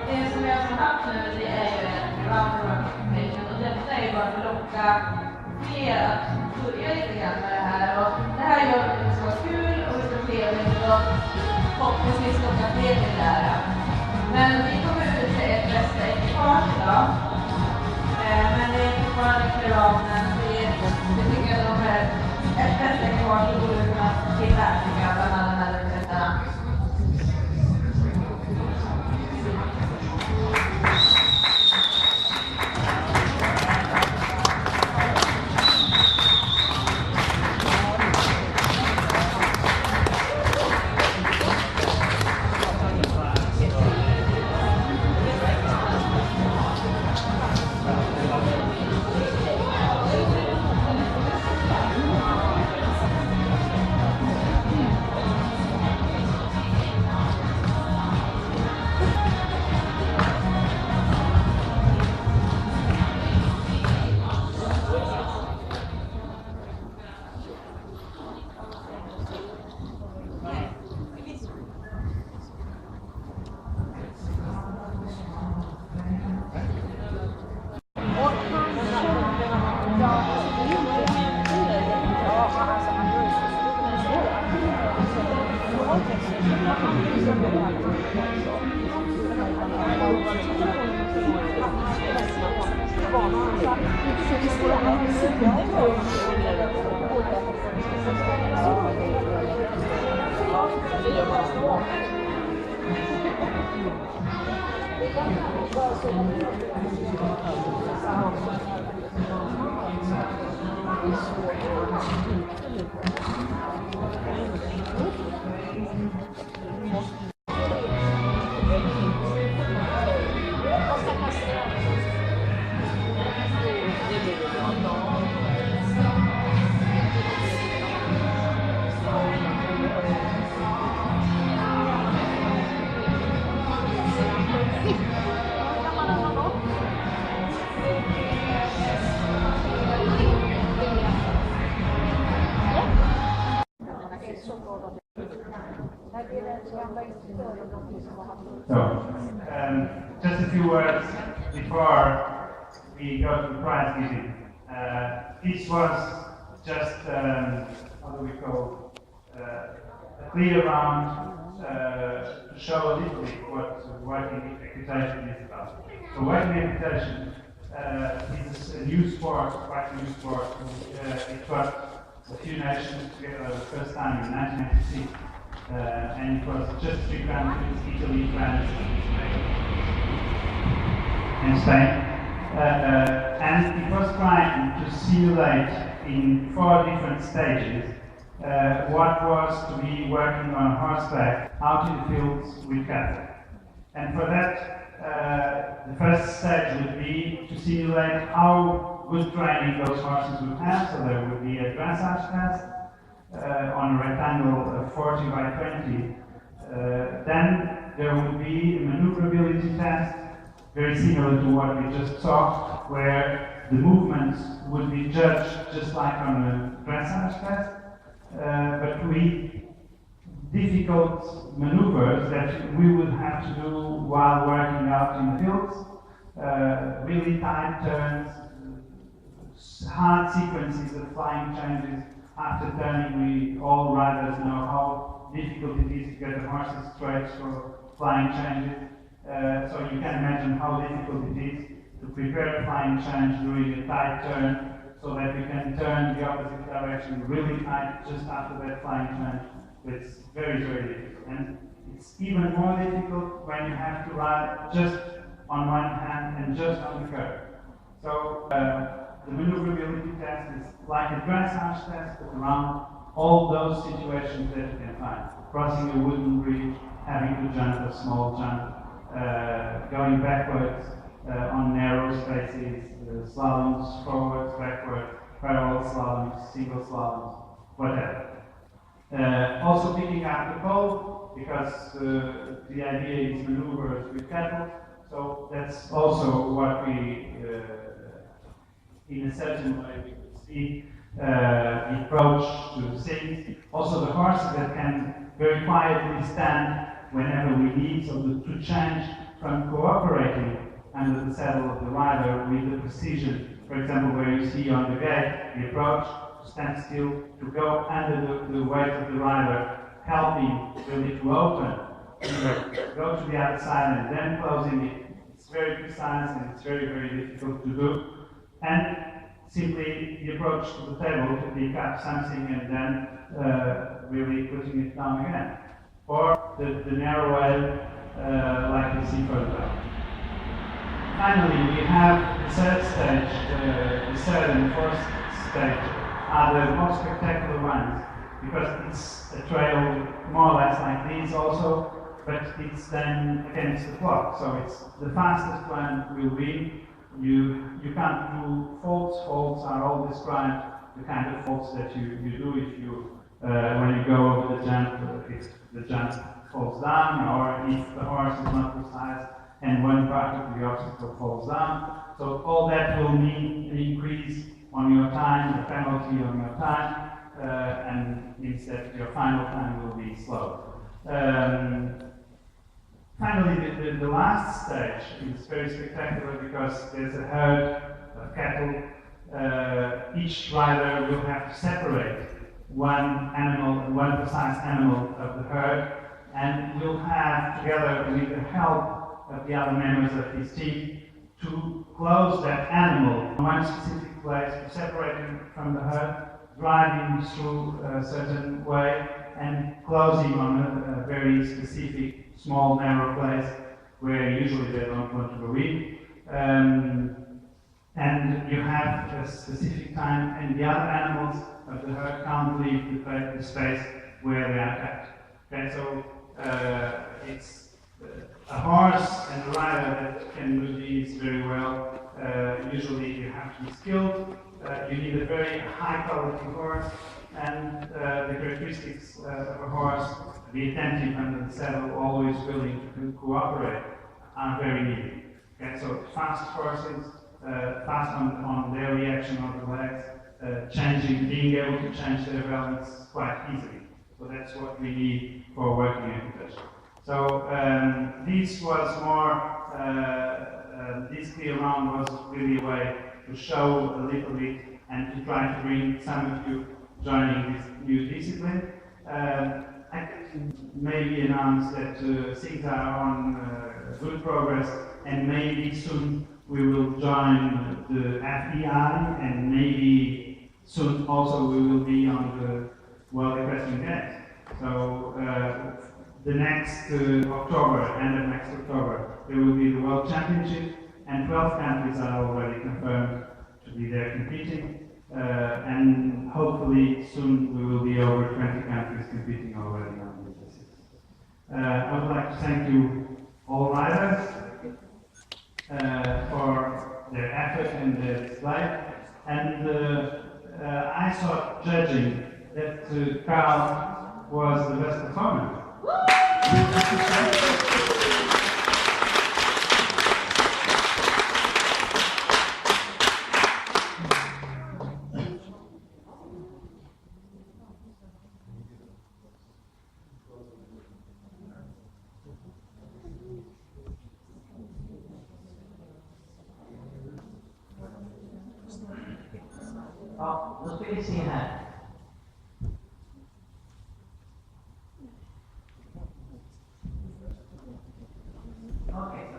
det som vi har haft nu, det är ju en round equitation, och detta är bara för att locka fler att börja lite grann med det här. Och det här gör att det ska vara kul och vi ska trevligt och förhoppningsvis locka fler till det här. Men vi kommer ut till ett bästa ekipage idag. Men det är fortfarande kraven. Vi tycker att de är ett bästa ekipage och borde kunna tillverka bland alla de här utsättarna. So, just a few words before we go to the prize giving. This was just, how do we call, a clear round to show a little bit what working equitation is about. So working equitation is a new sport, quite a new sport. It brought a few nations together the first time in 1986. And it was just 3 countries, Italy, France, and Spain. And it was trying to simulate in 4 different stages what was to be working on horseback out in the fields with cattle. And for that, the first stage would be to simulate how good training those horses would have. So there would be a dressage test on a rectangle of 40 by 20. Then there would be a maneuverability test, very similar to what we just saw, where the movements would be judged just like on a dressage test, but with difficult maneuvers that we would have to do while working out in the fields, really tight turns, hard sequences of flying changes. After turning, we all riders know how difficult it is to get the horses straight for flying changes. So you can imagine how difficult it is to prepare a flying change during a tight turn so that we can turn the opposite direction really tight just after that flying change. It's very, very difficult. And it's even more difficult when you have to ride just on one hand and just on the curve. So the maneuverability test is like a dressage test, but around all those situations that you can find. Crossing a wooden bridge, having to jump a small jump, going backwards on narrow spaces, slaloms, forwards, backwards, parallel slaloms, single slaloms, whatever. Also picking up the pole, because the idea is maneuvers with cattle, so that's also what we in a certain way we could see the approach to the things. Also the horses that can very quietly stand whenever we need, so to change from cooperating under the saddle of the rider with the precision. For example, where you see on the gate, the approach, to stand still, to go under the weight of the rider, helping really to open, go to the other side and then closing it. It's very precise and it's very, very difficult to do. And simply the approach to the table to pick up something and then really putting it down again. Or the narrow way, like you see further down. Finally, we have the third stage, the third and fourth stage are the most spectacular ones, because it's a trail more or less like these also, but it's then against the clock. So it's the fastest one will win. You can't do faults. Faults are all described, the kind of faults that you do if you when you go over the jump, if the jump falls down, or if the horse is not precise and one part of the obstacle falls down. So all that will mean an increase on your time, a penalty on your time, and means that your final time will be slow. Finally, the last stage is very spectacular because there's a herd of cattle. Each rider will have to separate one precise animal of the herd, and will have, together with the help of the other members of his team, to close that animal in one specific place, to separate him from the herd, drive him through a certain way, and close him on a very specific, small, narrow place where usually they don't want to go in. And you have a specific time, and the other animals of the herd can't leave the space where they are kept. Okay, so it's a horse and a rider that can do these very well. Usually you have to be skilled. You need a very high quality horse, and the characteristics of a horse, be attentive under the saddle, always willing to cooperate, are very needed. Okay, so fast horses, fast on their reaction of the legs, being able to change their balance quite easily. So that's what we need for working equitation. So this was more, this clear round was really a way to show a little bit and to try to bring some of you joining this new discipline. I can maybe announce that things are on good progress, and maybe soon we will join the FEI, and maybe soon also we will be on the World Equestrian Games. So the next October, end of next October, there will be the World Championship, and 12 countries are already confirmed to be there competing. And hopefully soon we will be over 20 countries competing already on this basis. I would like to thank you all riders for their effort and their display. And I thought, judging, that Carl was the best performer. Ja, då ska vi se här. Okej.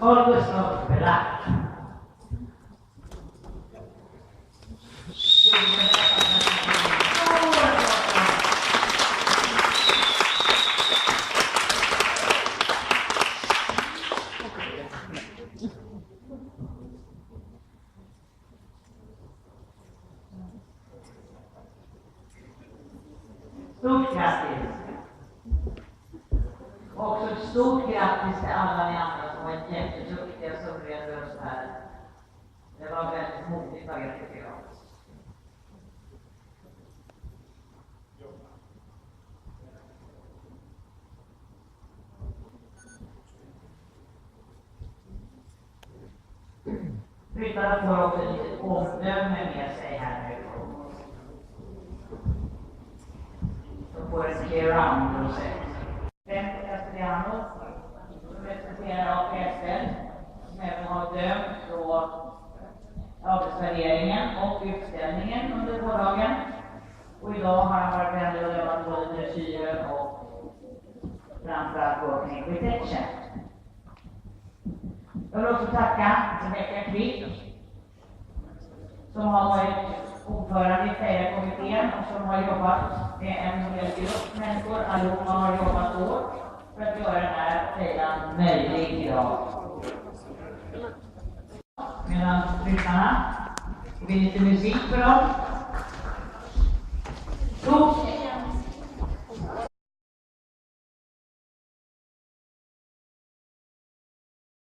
August Black. Stort grattis! Också ett stort grattis Ryttarna får också ett litet omdöme med sig här nu. De får en clear-round-process. Främst Castellano, som representerar APSL, som även har dömt då avsvärderingen och utställningen under gårdagen. Och idag har han varit vänlig och dömat både dressyren och framförallt då equitation. Jag vill också tacka Rebecka Kvick, som har varit ordförande i Feira-kommittén och som har jobbat med en hel grupp människor. Allihopa har jobbat hårt för att göra den här feiran möjlig idag. Medan ryssarna, det blir lite musik för dem.